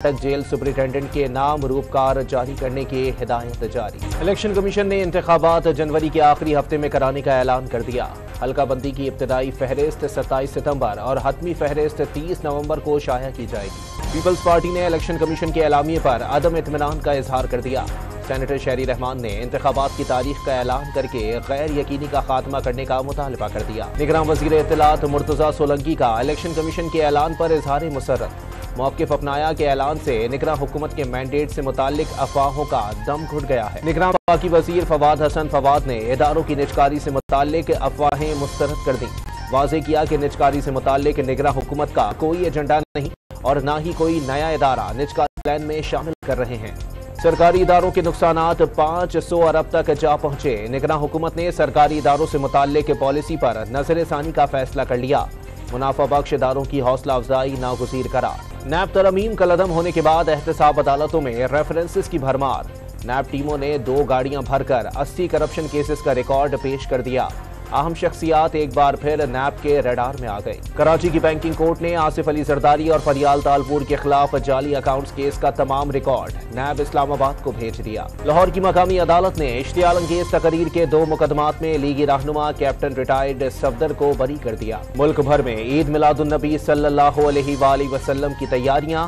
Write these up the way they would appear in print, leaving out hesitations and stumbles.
Jail superintendent के नाम रूपकार जारी करने की हिदायत जारी। इलेक्शन कमीशन ने इंतखाबात जनवरी के आखिरी हफ्ते में कराने का ऐलान कर दिया। हल्का बंदी की इब्तदाई फहरिस्त 27 सितंबर और हतमी फहरिस्त 30 नवंबर को शाया की जाएगी। पीपल्स पार्टी ने इलेक्शन कमीशन के एलामिये पर अदम इत्मीनान का इजहार कर दिया। सेनेटर शहरी रहमान ने इंतखाबात की तारीख का ऐलान करके गैर यकीनी का खात्मा करने का मुतालबा कर दिया। निगरान वजीर इत्तलात मुर्तजा सोलंकी का इलेक्शन कमीशन के ऐलान पर इजहार मुसर्रत। मौक़िफ़ अपनाया के ऐलान से निगरान हुकूमत के मैंडेट से मुताल्लिक अफवाहों का दम घुट गया है। निगरान वफाकी वजीर फवाद हसन फवाद ने इदारों की निजकारी से मुताल्लिक अफवाहें मुस्तरद कर दी। वाज़ेह किया कि निजकारी से मुताल्लिक निगरान हुकूमत का कोई एजेंडा नहीं और न ही कोई नया इदारा निजकारी प्लान में शामिल कर रहे हैं। सरकारी इदारों के नुकसानात 500 अरब तक जा पहुंचे। निगरान हुकूमत ने सरकारी इदारों से मुताल्लिक पॉलिसी पर नजरसानी का फैसला कर लिया। मुनाफा बख्श इदारों की हौसला अफजाई नागुज़ीर करार। नैब तरमीम कलअदम होने के बाद एहतसाब अदालतों में रेफरेंसेस की भरमार। नैब टीमों ने 2 गाड़ियां भरकर 80 करप्शन केसेस का रिकॉर्ड पेश कर दिया। अहम शख्सियात एक बार फिर नैब के रडार में आ गए। कराची की बैंकिंग कोर्ट ने आसिफ अली जरदारी और फरियाल तालपुर के खिलाफ जाली अकाउंट्स केस का तमाम रिकॉर्ड नैब इस्लामाबाद को भेज दिया। लाहौर की मकामी अदालत ने इश्तियाल अंगेज तकरीर के 2 मुकदमात में लीगी रहनुमा कैप्टन रिटायर्ड सफदर को बरी कर दिया। मुल्क भर में ईद मिलादुन्नबी सल्लल्लाहु अलैहि वसल्लम की तैयारियां,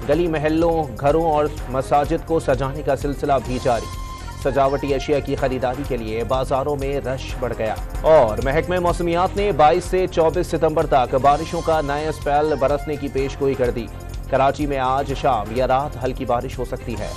गली महल्लों, घरों और मसाजिद को सजाने का सिलसिला भी जारी। सजावटी अशिया की खरीदारी के लिए बाजारों में रश बढ़ गया। और महकमे मौसमियात ने 22 से 24 सितंबर तक बारिशों का नया स्पेल बरसने की पेशगोई कर दी। कराची में आज शाम या रात हल्की बारिश हो सकती है।